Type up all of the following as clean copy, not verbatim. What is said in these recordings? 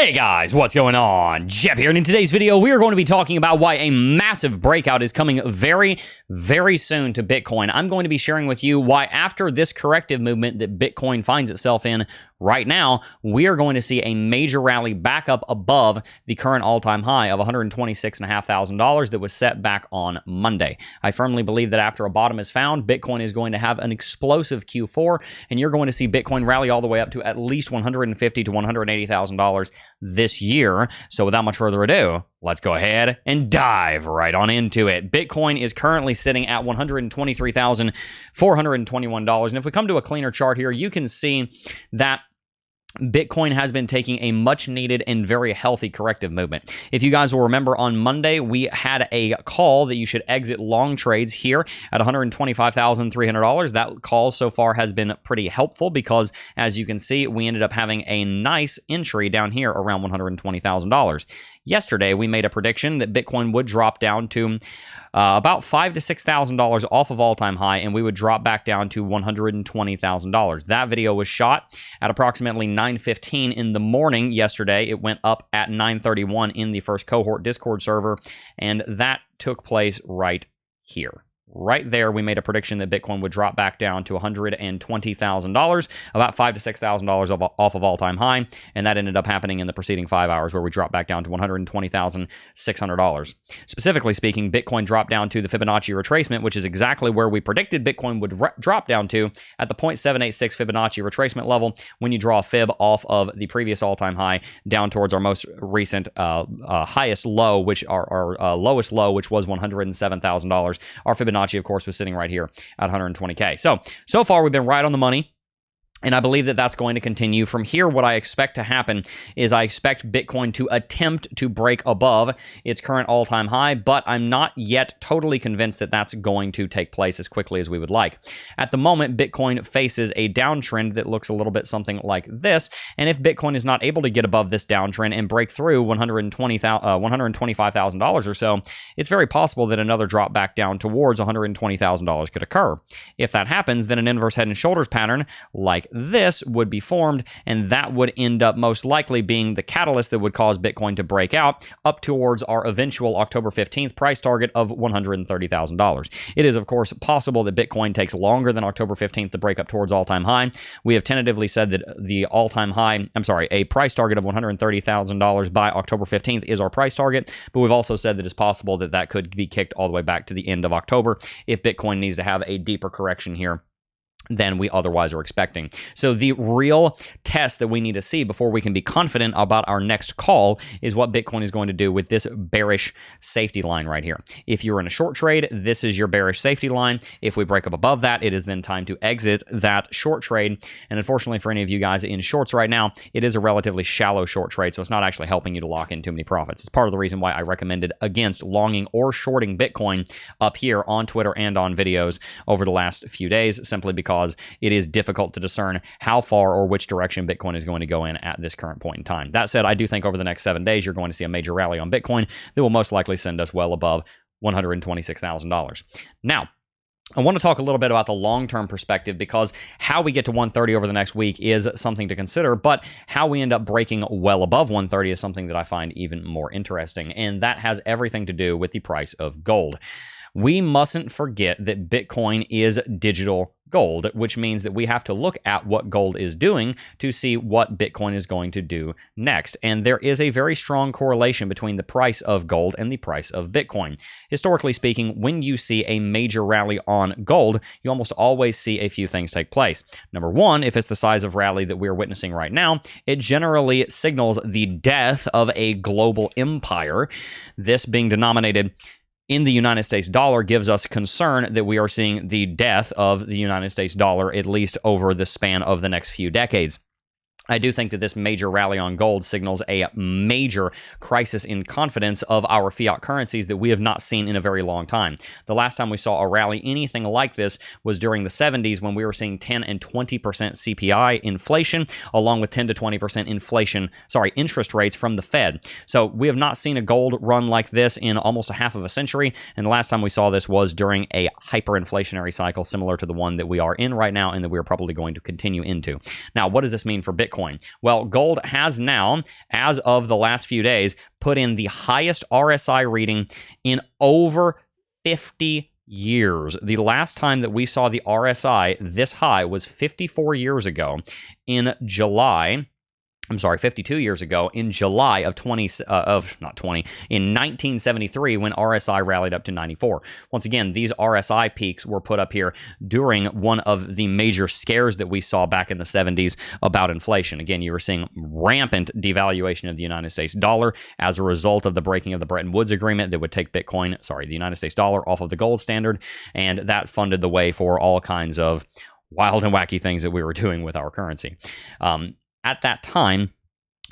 Hey guys, what's going on? Jeb here, and in today's video, we are going to be talking about why a massive breakout is coming very, very soon to Bitcoin. I'm going to be sharing with you why after this corrective movement that Bitcoin finds itself in right now, we are going to see a major rally back up above the current all-time high of $126,500 that was set back on Monday. I firmly believe that after a bottom is found, Bitcoin is going to have an explosive Q4, and you're going to see Bitcoin rally all the way up to at least $150,000 to $180,000 this year. So without much further ado, let's go ahead and dive right on into it. Bitcoin is currently sitting at $123,421. And if we come to a cleaner chart here, you can see that Bitcoin has been taking a much needed and very healthy corrective movement. If you guys will remember, on Monday, we had a call that you should exit long trades here at $125,300. That call so far has been pretty helpful because, as you can see, we ended up having a nice entry down here around $120,000. Yesterday, we made a prediction that Bitcoin would drop down to about $5,000 to $6,000 off of all-time high, and we would drop back down to $120,000. That video was shot at approximately 9:15 in the morning yesterday. It went up at 9:31 in the first cohort Discord server, and that took place right here. Right there, we made a prediction that Bitcoin would drop back down to $120,000, about $5,000 to $6,000 off of all-time high, and that ended up happening in the preceding 5 hours, where we dropped back down to $120,600. Specifically speaking, Bitcoin dropped down to the Fibonacci retracement, which is exactly where we predicted Bitcoin would drop down to at the 0.786 Fibonacci retracement level when you draw a fib off of the previous all-time high down towards our most recent highest low, which our lowest low, which was $107,000. Our Fibonacci, of course, was sitting right here at 120K. So far, we've been right on the money. And I believe that that's going to continue. From here, what I expect to happen is I expect Bitcoin to attempt to break above its current all-time high, but I'm not yet totally convinced that that's going to take place as quickly as we would like. At the moment, Bitcoin faces a downtrend that looks a little bit something like this, and if Bitcoin is not able to get above this downtrend and break through $125,000 or so, it's very possible that another drop back down towards $120,000 could occur. If that happens, then an inverse head and shoulders pattern like this would be formed, and that would end up most likely being the catalyst that would cause Bitcoin to break out up towards our eventual October 15th price target of $130,000. It is, of course, possible that Bitcoin takes longer than October 15th to break up towards all-time high. We have tentatively said that the all-time high, a price target of $130,000 by October 15th is our price target, but we've also said that it's possible that that could be kicked all the way back to the end of October if Bitcoin needs to have a deeper correction here than we otherwise are expecting. So the real test that we need to see before we can be confident about our next call is what Bitcoin is going to do with this bearish safety line right here. If you're in a short trade, this is your bearish safety line. If we break up above that, it is then time to exit that short trade. And unfortunately for any of you guys in shorts right now, it is a relatively shallow short trade, so it's not actually helping you to lock in too many profits. It's part of the reason why I recommended against longing or shorting Bitcoin up here on Twitter and on videos over the last few days, simply because it is difficult to discern how far or which direction Bitcoin is going to go in at this current point in time. That said, I do think over the next 7 days, you're going to see a major rally on Bitcoin that will most likely send us well above $126,000. Now, I want to talk a little bit about the long-term perspective, because how we get to 130 over the next week is something to consider, but how we end up breaking well above 130 is something that I find even more interesting, and that has everything to do with the price of gold. We mustn't forget that Bitcoin is digital gold, which means that we have to look at what gold is doing to see what Bitcoin is going to do next. And there is a very strong correlation between the price of gold and the price of Bitcoin. Historically speaking, when you see a major rally on gold, you almost always see a few things take place. Number one, if it's the size of rally that we're witnessing right now, it generally signals the death of a global empire. This being denominated in the United States dollar gives us concern that we are seeing the death of the United States dollar, at least over the span of the next few decades. I do think that this major rally on gold signals a major crisis in confidence of our fiat currencies that we have not seen in a very long time. The last time we saw a rally anything like this was during the 70s, when we were seeing 10 and 20% CPI inflation, along with 10 to 20% interest rates from the Fed. So we have not seen a gold run like this in almost a half of a century, and the last time we saw this was during a hyperinflationary cycle similar to the one that we are in right now and that we are probably going to continue into. Now, what does this mean for Bitcoin? Bitcoin. Well, gold has now, as of the last few days, put in the highest RSI reading in over 50 years. The last time that we saw the RSI this high was 54 years ago in July. I'm sorry, 52 years ago in July of 1973 when RSI rallied up to 94. Once again, these RSI peaks were put up here during one of the major scares that we saw back in the 70s about inflation. Again, you were seeing rampant devaluation of the United States dollar as a result of the breaking of the Bretton Woods Agreement that would take the United States dollar off of the gold standard, and that funded the way for all kinds of wild and wacky things that we were doing with our currency. At that time,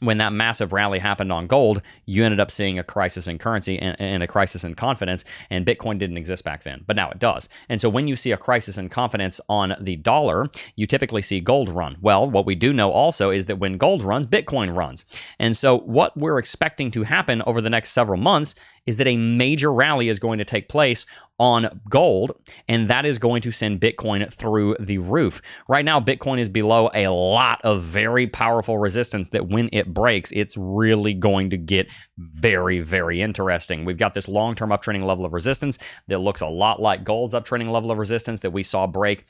when that massive rally happened on gold, you ended up seeing a crisis in currency and a crisis in confidence, and Bitcoin didn't exist back then, but now it does. And so when you see a crisis in confidence on the dollar, you typically see gold run. Well, what we do know also is that when gold runs, Bitcoin runs. And so what we're expecting to happen over the next several months is that a major rally is going to take place on gold, and that is going to send Bitcoin through the roof. Right now, Bitcoin is below a lot of very powerful resistance that when it breaks, it's really going to get very, very interesting. We've got this long-term uptrending level of resistance that looks a lot like gold's uptrending level of resistance that we saw break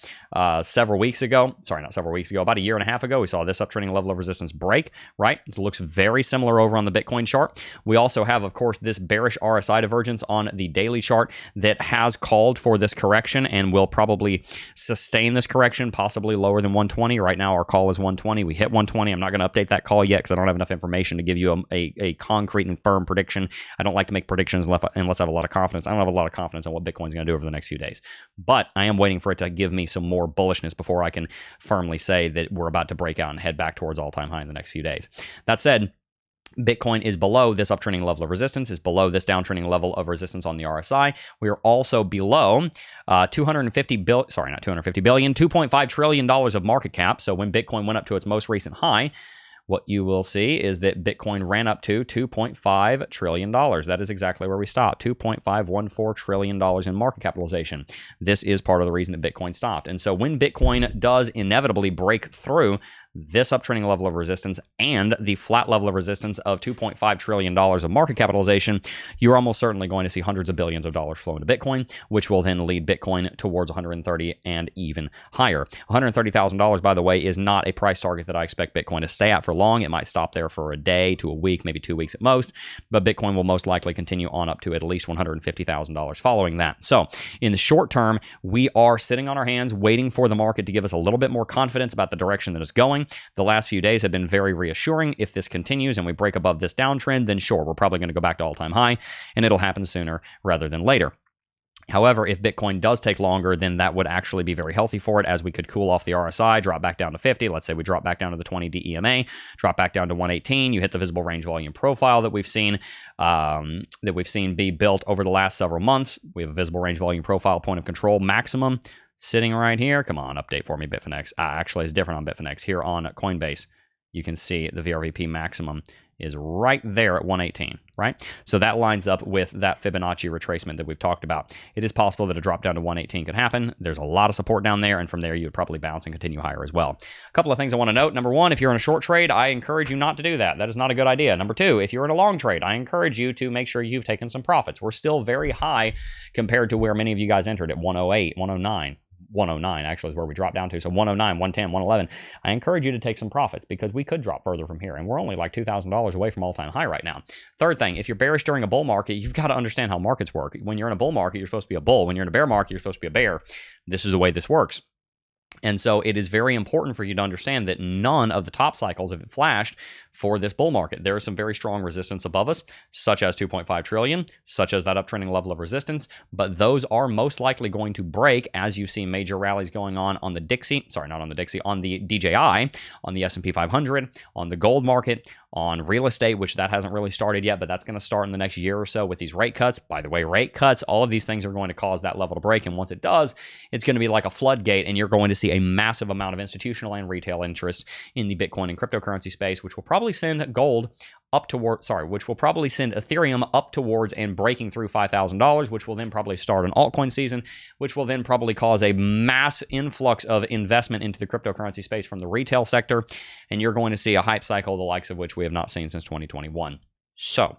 several weeks ago. Sorry, not several weeks ago, about a year and a half ago, we saw this uptrending level of resistance break, right? It looks very similar over on the Bitcoin chart. We also have, of course, this bearish RSI divergence on the daily chart that has called for this correction and will probably sustain this correction, possibly lower than 120. Right now, our call is 120. We hit 120. I'm not going to update that call yet because I don't have enough information to give you a concrete and firm prediction. I don't like to make predictions unless I have a lot of confidence. I don't have a lot of confidence on what Bitcoin's going to do over the next few days. But I am waiting for it to give me some more bullishness before I can firmly say that we're about to break out and head back towards all-time high in the next few days. That said, Bitcoin is below this uptrending level of resistance, is below this downtrending level of resistance on the RSI. We are also below $2.5 trillion of market cap. So when Bitcoin went up to its most recent high, what you will see is that Bitcoin ran up to $2.5 trillion. That is exactly where we stopped, $2.514 trillion in market capitalization. This is part of the reason that Bitcoin stopped. And so when Bitcoin does inevitably break through this uptrending level of resistance and the flat level of resistance of $2.5 trillion of market capitalization, you're almost certainly going to see hundreds of billions of dollars flow into Bitcoin, which will then lead Bitcoin towards 130 and even higher. $130,000, by the way, is not a price target that I expect Bitcoin to stay at for long. It might stop there for a day to a week, maybe 2 weeks at most, but Bitcoin will most likely continue on up to at least $150,000 following that. So in the short term, we are sitting on our hands waiting for the market to give us a little bit more confidence about the direction that it's going. The last few days have been very reassuring. If this continues and we break above this downtrend, then sure, we're probably going to go back to all-time high, and it'll happen sooner rather than later. However, if Bitcoin does take longer, then that would actually be very healthy for it, as we could cool off the RSI, drop back down to 50. Let's say we drop back down to the 20 DEMA, drop back down to 118. You hit the visible range volume profile that we've seen be built over the last several months. We have a visible range volume profile point of control maximum sitting right here. Come on, update for me, Bitfinex. Actually, it's different on Bitfinex. Here on Coinbase, you can see the VRVP maximum is right there at 118, right? So that lines up with that Fibonacci retracement that we've talked about. It is possible that a drop down to 118 could happen. There's a lot of support down there, and from there you would probably bounce and continue higher as well. A couple of things I want to note. Number one, if you're in a short trade, I encourage you not to do that. That is not a good idea. Number two, if you're in a long trade, I encourage you to make sure you've taken some profits. We're still very high compared to where many of you guys entered at 108, 109. 109 actually is where we dropped down to. So 109, 110, 111. I encourage you to take some profits because we could drop further from here, and we're only like $2,000 away from all-time high right now. Third thing, if you're bearish during a bull market, you've got to understand how markets work. When you're in a bull market, you're supposed to be a bull. When you're in a bear market, you're supposed to be a bear. This is the way this works. And so it is very important for you to understand that none of the top cycles have flashed for this bull market. There is some very strong resistance above us, such as 2.5 trillion, such as that uptrending level of resistance, but those are most likely going to break as you see major rallies going on the Dixie, sorry, not on the Dixie, on the DJI, on the S&P 500, on the gold market, on real estate, which that hasn't really started yet, but that's going to start in the next year or so with these rate cuts. By the way, rate cuts, all of these things are going to cause that level to break, and once it does, it's going to be like a floodgate, and you're going to see a massive amount of institutional and retail interest in the Bitcoin and cryptocurrency space, which will probably send gold up toward, which will probably send Ethereum up towards and breaking through $5,000, which will then probably start an altcoin season, which will then probably cause a mass influx of investment into the cryptocurrency space from the retail sector. And you're going to see a hype cycle, the likes of which we have not seen since 2021. So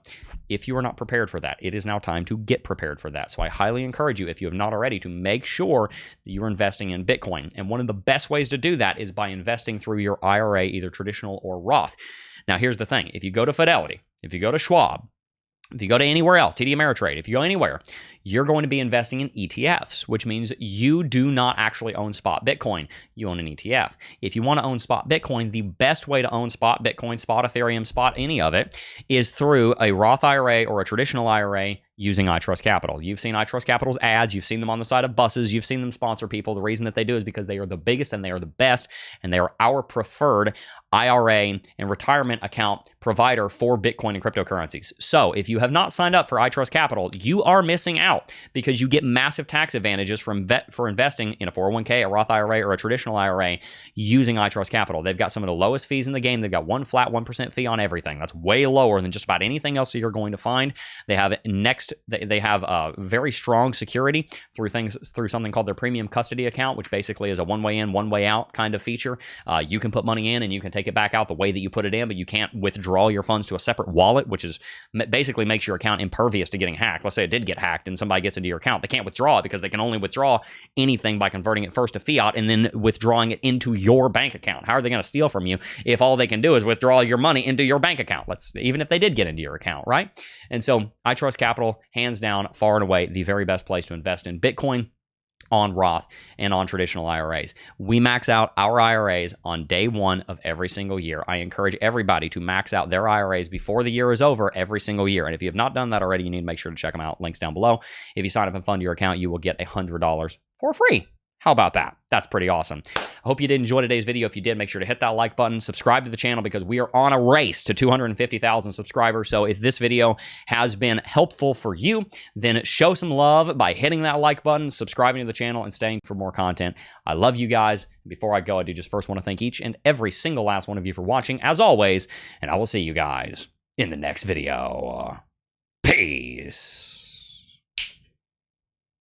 if you are not prepared for that, it is now time to get prepared for that. So I highly encourage you, if you have not already, to make sure that you're investing in Bitcoin. And one of the best ways to do that is by investing through your IRA, either traditional or Roth. Now, here's the thing. If you go to Fidelity, if you go to Schwab, if you go to anywhere else, TD Ameritrade, if you go anywhere, you're going to be investing in ETFs, which means you do not actually own spot Bitcoin. You own an ETF. If you want to own spot Bitcoin, the best way to own spot Bitcoin, spot Ethereum, spot any of it is through a Roth IRA or a traditional IRA using iTrust Capital. You've seen iTrust Capital's ads. You've seen them on the side of buses. You've seen them sponsor people. The reason that they do is because they are the biggest and they are the best, and they are our preferred IRA and retirement account provider for Bitcoin and cryptocurrencies. So if you have not signed up for iTrust Capital, you are missing out because you get massive tax advantages for investing in a 401k, a Roth IRA, or a traditional IRA using iTrust Capital. They've got some of the lowest fees in the game. They've got one flat 1% fee on everything. That's way lower than just about anything else that you're going to find. They have they have very strong security through something called their premium custody account, which basically is a one-way in, one-way out kind of feature. You can put money in and you can take it back out the way that you put it in, but you can't withdraw your funds to a separate wallet, which is basically makes your account impervious to getting hacked. Let's say it did get hacked and somebody gets into your account. They can't withdraw it because they can only withdraw anything by converting it first to fiat and then withdrawing it into your bank account. How are they going to steal from you if all they can do is withdraw your money into your bank account? Even if they did get into your account, right? And so iTrust Capital, hands down, far and away, the very best place to invest in Bitcoin, on Roth, and on traditional IRAs. We max out our IRAs on day one of every single year. I encourage everybody to max out their IRAs before the year is over every single year. And if you have not done that already, you need to make sure to check them out. Links down below. If you sign up and fund your account, you will get $100 for free. How about that? That's pretty awesome. I hope you did enjoy today's video. If you did, make sure to hit that like button, subscribe to the channel because we are on a race to 250,000 subscribers. So if this video has been helpful for you, then show some love by hitting that like button, subscribing to the channel, and staying for more content. I love you guys. Before I go, I do just first want to thank each and every single last one of you for watching, as always, and I will see you guys in the next video. Peace.